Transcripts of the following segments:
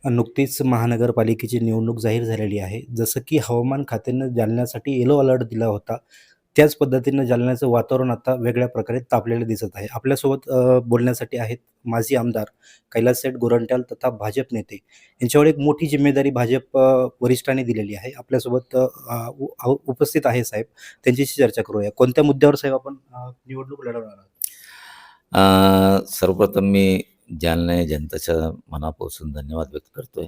नुकतीच महानगरपालिकेची निवडणूक जाहीर झालेली आहे. जसं की हवामान खात्यानं जालन्यासाठी येलो अलर्ट दिला होता. त्याच पद्धतीनं जालन्याचं वातावरण आता वेगळ्या प्रकारे तापलेलं दिसत आहे. आपल्यासोबत बोलण्यासाठी आहेत माजी आमदार कैलाससेठ गोरंट्याल तथा भाजप नेते. यांच्यावर एक मोठी जिम्मेदारी भाजप वरिष्ठांनी दिलेली आहे. आपल्यासोबत उपस्थित आहे साहेब. त्यांच्याशी चर्चा करूया. कोणत्या मुद्द्यावर साहेब आपण निवडणूक लढवणार आहात? सर्वप्रथम मी जालना जनतेच्या मनापासून धन्यवाद व्यक्त करतोय.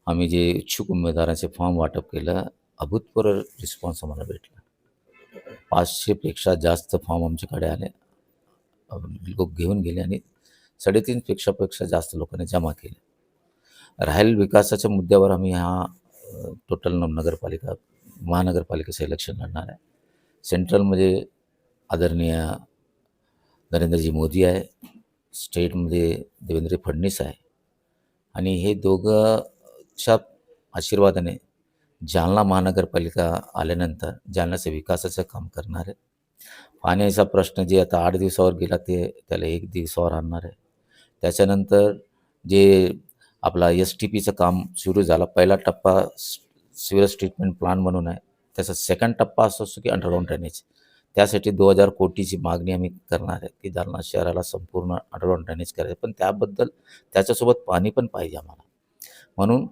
आम्ही जे इच्छुक उमेदवारांचे फॉर्म वाटप केलं, अभूतपूर्व रिस्पॉन्स आम्हाला भेटला. 500 पेक्षा जास्त फॉर्म आमच्याकडे आले. लोक घेऊन गेले आणि 3.5 पेक्षा जास्त लोकांनी जमा केले. राहील विकासाच्या मुद्द्यावर आम्ही टोटल महानगरपालिकेचं इलेक्शन लढणार आहे. सेंट्रलमध्ये आदरणीय नरेंद्रजी मोदी आहे, स्टेटमध्ये देवेंद्र फडणवीस आहे आणि हे दोघंच्या आशीर्वादाने जालना महानगरपालिका आल्यानंतर जालन्याच्या विकासाचं काम करणार आहे. पाण्याचा प्रश्न जे आता 8 दिवसावर गेला त्याला 1 दिवसावर आणणार आहे. त्याच्यानंतर जे आपला STPचं काम सुरू झाला. पहिला टप्पा सिवेज ट्रीटमेंट प्लांट म्हणून आहे. त्याचा सेकंड टप्पा असा असतो की अंडरग्राऊंड ड्रेनेज. त्यासाठी 2000 कोटीची मागणी आम्ही करणार आहे की जालना शहराला संपूर्ण अंडरग्राऊंड ड्रेनेज करायचं. पण त्याच्यासोबत पाणी पण पाहिजे आम्हाला. म्हणून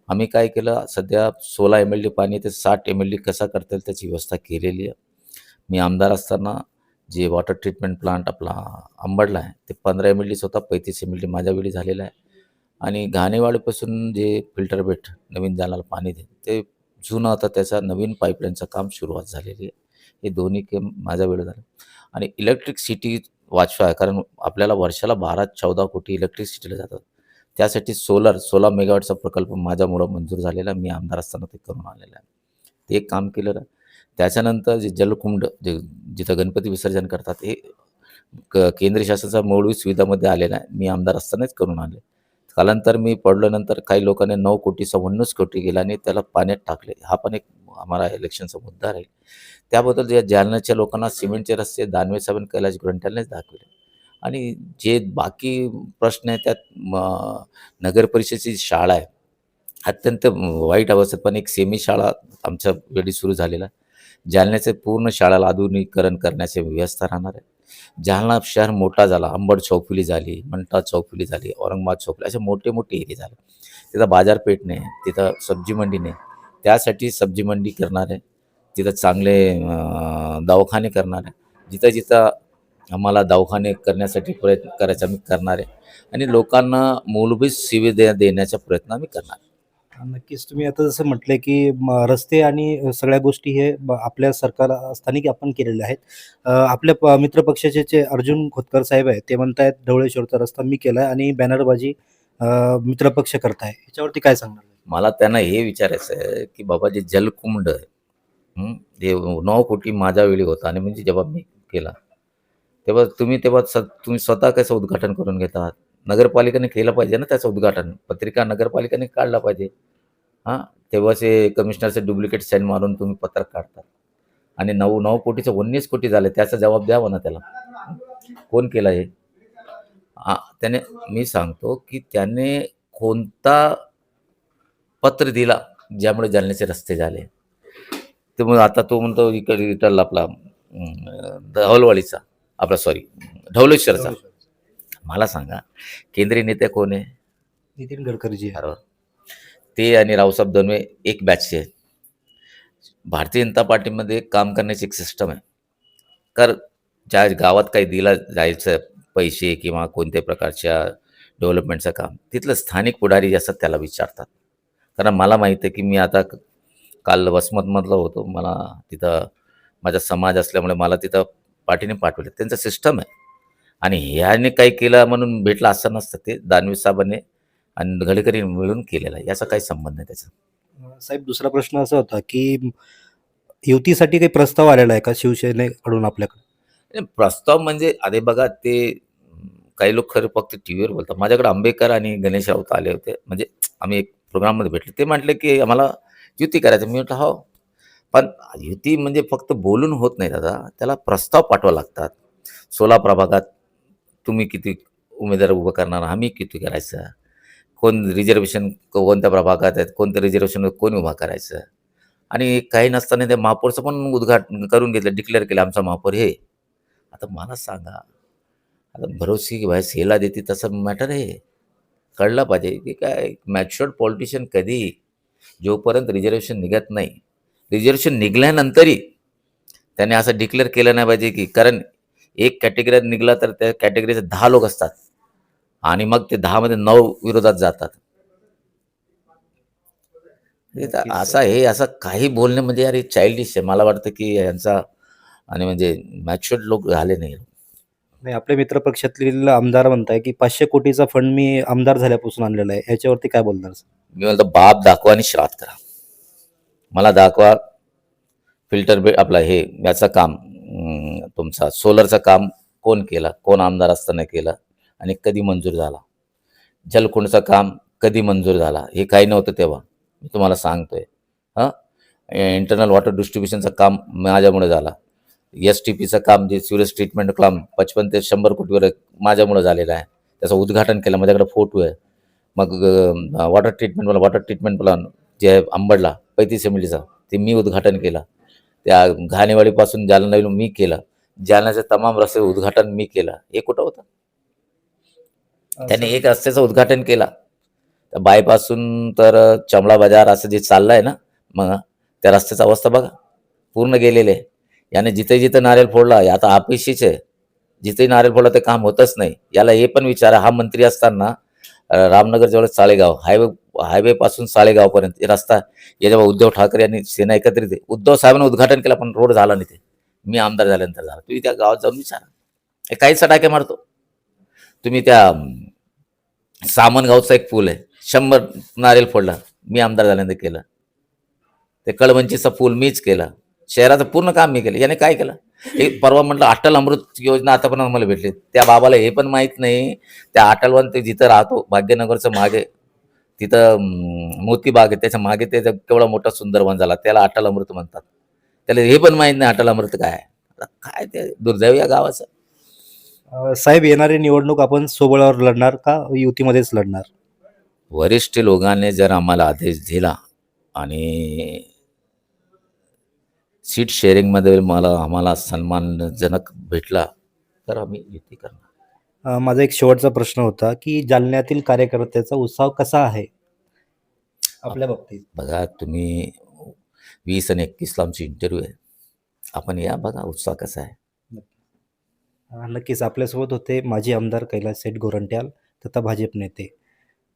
आम्ही काय केलं, सध्या 16 MLD पाणी ते 60 MLD कसा करता येईल त्याची व्यवस्था केलेली आहे. मी आमदार असताना जे वॉटर ट्रीटमेंट प्लांट आपला अंबडला आहे ते 15 MLDच होता, 35 MLD माझ्या वेळी झालेला आहे. आणि घाणेवाडीपासून जे फिल्टर बेट नवीन जालन्याला पाणी ते जुनं होतं, त्याचा नवीन पाईपलाईनचं काम सुरुवात झालेली आहे. हे दोन्ही काम माझ्या वेळेत झालं. आणि इलेक्ट्रिसिटी वाचवा, कारण आपल्याला वर्षाला 12-14 कोटी इलेक्ट्रिसिटीला जातात. त्यासाठी 16 मेगावॉटचा प्रकल्प माझ्यामुळं मंजूर झालेला. मी आमदार असताना ते करून आलेलं आहे. ते एक काम केलेलं. त्याच्यानंतर जे जलकुंड जिथं गणपती विसर्जन करतात हे केंद्र शासनाचा मूलभूत सुविधामध्ये आलेला आहे. मी आमदार असतानाच करून आले. कालांतर मी पडल्यानंतर काही लोकांनी 9 कोटीचा 19 कोटी गेला आणि त्याला पाण्यात टाकले. हा पण एक आम्हाला इलेक्शनचा मुद्दा राहील. त्याबद्दल या जालन्याच्या लोकांना सिमेंटचे रस्ते दानवे साहेब आणि कैलास गोरंट्यालनेच दाखवले. आणि जे बाकी प्रश्न आहेत त्यात नगर परिषदेची शाळा आहे अत्यंत वाईट अवस्थेत, पण एक सेमी शाळा आमच्या वेळी सुरू झालेला आहे. जालन्याचे पूर्ण शाळेला आधुनिकीकरण करण्याची व्यवस्था राहणार आहे. जालना शहर मोठा झाला, अंबड चौफुली झाली, मंठा चौफुली झाली, औरंगाबाद चौफुली असे मोठे एरिया झाले. तिथं बाजारपेठ नाही, तिथं सब्जी मंडी नाही. त्यासाठी सब्जी मंडी करणार आहे. तिथं चांगले दवाखाने करणार आहे. जिथं जिथं आम्हाला दवाखाने करण्यासाठी प्रयत्न करायचा आम्ही करणार आहे. आणि लोकांना मूलभूत सुविधा देण्याचा प्रयत्न आम्ही करणार. नक्कीच. तुम्ही आता जसं म्हटलंय, की रस्ते आणि सगळ्या गोष्टी हे आपल्या सरकार स्थानिक आपण केलेल्या आहेत. आपल्या मित्रपक्षाचे जे अर्जुन खोतकर साहेब आहेत, ते म्हणतायत ढवळेश्वरचा रस्ता मी केलाय आणि बॅनरबाजी मित्रपक्ष करताय. याच्यावरती काय सांगणार? मला त्यांना हे विचारायचं आहे की बाबा जे जलकुंड आहे, जे 9 कोटी माझ्या वेळी होता आणि म्हणजे जेव्हा मी केला तेव्हा तुम्ही स्वतः कसं उद्घाटन करून घेता? नगरपालिकेने केलं पाहिजे ना त्याचं उद्घाटन. पत्रिका नगरपालिकेने काढला पाहिजे. तेव्हाच हे कमिशनरचे डुप्लिकेट साईन मारून तुम्ही पत्रक काढता. आणि 9 कोटीचं 19 कोटी झाले, त्याचा जबाब द्यावा ना त्याला. कोण केलं हे? त्याने मी सांगतो की त्याने कोणता पत्र दिला ज्यामुळे जालन्याचे रस्ते झाले. तर मग आता तो म्हणतो इकडला आपला धवलवाडीचा ढवळेश्वरचा. मला सांगा, केंद्रीय नेते कोण आहे? नितीन गडकरीजी. बरोबर. ते आणि रावसाहेब दानवे एक बॅचचे आहेत. भारतीय जनता पार्टीमध्ये काम करण्याची एक सिस्टम आहे. तर ज्या गावात काही दिला जायचं पैसे किंवा कोणत्याही प्रकारच्या डेव्हलपमेंटचं काम, तिथलं स्थानिक पुढारी जे असतात त्याला विचारतात. कारण मला माहीत आहे की मी आता काल वसमतमधला होतो. मला तिथं माझा समाज असल्यामुळे मला तिथं पार्टीने पाठवले. त्यांचं सिस्टम आहे. आणि ह्याने काही केलं म्हणून भेटलं असं नसतं. ते दानवे साहेबांनी आणि गडकरी मिळून केलेलं आहे. याचा काही संबंध नाही त्याचा. साहेब, दुसरा प्रश्न असा होता, की युतीसाठी काही प्रस्ताव आलेला आहे का शिवसेनेकडून आपल्याकडे? प्रस्ताव म्हणजे अरे बघा, ते काही लोक खरं फक्त टीव्हीवर बोलतात. माझ्याकडे आंबेडकर आणि गणेश राऊत आले होते. म्हणजे आम्ही एक प्रोग्राममध्ये भेटले. ते म्हटले की आम्हाला युती करायचं. मी म्हटलं हो, पण युती म्हणजे फक्त बोलून होत नाही दादा, त्याला प्रस्ताव पाठवा लागतात. 16 प्रभागात तुम्ही किती उमेदवार उभं करणार, आम्ही किती करायचं. कोण रिझर्वेशन कोणत्या प्रभागात आहेत, कोणत्या रिझर्वेशनवर कोण उभा करायचं. आणि काही नसताना त्या महापौरचं पण उद्घाटन करून घेतलं, डिक्लेअर केलं आमचा महापौर हे. आता मला सांगा, आता भरोसे की भाई सेला देते तसं मॅटर आहे. कळलं पाहिजे की काय मॅच्युअर्ड पॉलिटिशियन कधी, जोपर्यंत रिझर्वेशन निघत नाही, रिझर्वेशन निघाल्यानंतरही त्याने असं डिक्लेअर केलं नाही पाहिजे की, कारण एक कॅटेगरीत निघाला तर त्या कॅटेगरीचे 10 लोक असतात आणि मग ते 10 मध्ये 9 विरोधात जातात. हे तर असं काही बोलणे म्हणजे यार चाइल्डिश आहे. मला वाटतं की यांचा आणि म्हणजे मॅच्युअर्ड लोक झाले नाही. नाही, आपल्या मित्र पक्षातील आमदार म्हणताय की 500 कोटीचा फंड मी आमदार झाल्यापासून आणलेला आहे. याच्यावरती काय बोलणार सर? मी म्हणतो बाप दाखवा आणि श्राद्ध करा. मला दाखवा फिल्टर आपला हे याचं काम तुमचा सोलरचं काम कोण केलं, कोण आमदार असताना केलं आणि कधी मंजूर झाला. जलकुंडचं काम कधी मंजूर झाला, हे काही नव्हतं तेव्हा. मी तुम्हाला सांगतोय. हां, इंटरनल वॉटर डिस्ट्रीब्युशनचं काम माझ्यामुळे झाला. STPचं काम जे सिवेज ट्रीटमेंट काम 55 ते 100 कोटीवर माझ्यामुळे झालेलं आहे. त्याचं उद्घाटन केलं, माझ्याकडे फोटो आहे. मग वॉटर ट्रीटमेंट प्लान जे आहे अंबडला 35 MLDचा, ते मी उद्घाटन केलं. त्या घाणेवाडीपासून जालना मी केलं. जालन्याचे तमाम रस्ते उद्घाटन मी केलं. हे कुठं होतं? त्याने एक रस्त्याचं उद्घाटन केलं. तर बायपासून तर चमडा बाजार असं जे चाललं आहे ना, मग त्या रस्त्याची अवस्था बघा, पूर्ण गेलेले आहे. याने जिथे नारळ फोडला, आता अपेक्षित आहे, जिथे नारळ फोडला ते काम होतच नाही. याला हे पण विचारा, हा मंत्री असताना रामनगर जवळ साळेगाव हायवेपासून साळेगावपर्यंत रस्ता जेव्हा उद्धव ठाकरे यांनी सेना एकत्रित आहे, उद्धव साहेबांनी उद्घाटन केलं, पण रोड झाला नाही. ते मी आमदार झाल्यानंतर झाला. तुम्ही त्या गावात जाऊन विचारा, हे काहीच सटाके मारतो. तुम्ही त्या सामनगावचा एक पूल आहे, 100 नारळ फोडला, मी आमदार झाल्यानंतर केलं. ते कळवंचीचा पूल मीच केला. शहराचं पूर्ण काम मी केलं. याने काय केलं? एक परवा म्हटलं अटल अमृत योजना आतापर्यंत मला भेटली. त्या बाबाला हे पण माहीत नाही, त्या अटलवन ते जिथं राहतो भाग्यनगरचं मागे, तिथं मोती बाग आहे, त्याच्या मागे ते केवढा मोठा सुंदर वन झाला, त्याला अटल अमृत म्हणतात. त्याला हे पण माहीत नाही अटल अमृत काय आहे. काय ते दुर्दैव या गावाचं. साहेब, येणारी निवडणूक आपण सोबळावर लढणार का युतीमध्येच लढणार? वरिष्ठ लोकांनी जर आम्हाला आदेश दिला आणि सीट शेअरिंगमध्ये आम्हाला सन्मानजनक भेटला तर आम्ही युती करणार. माझा एक शेवटचा प्रश्न होता की जालन्यातील कार्यकर्त्याचा उत्साह कसा आहे आपल्या बाबतीत? बघा, तुम्ही 20 आणि 21ला आमची इंटरव्ह्यू आहे. आपण या बघा उत्साह कसा आहे. नक्कीच. आपल्यासोबत होते माजी आमदार कैलास सेठ गोरंट्याल तथा भाजप नेते.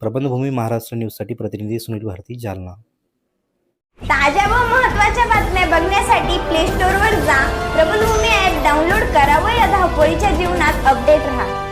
प्रबंधभूमी महाराष्ट्र न्यूजसाठी प्रतिनिधी सुनील भारती, जालना. ताज्या व महत्त्वाच्या बातम्या बघण्यासाठी प्ले स्टोअरवर जा, प्रबंधभूमी ॲप डाउनलोड करा व या धावपळीच्या जीवनात अपडेट राहा.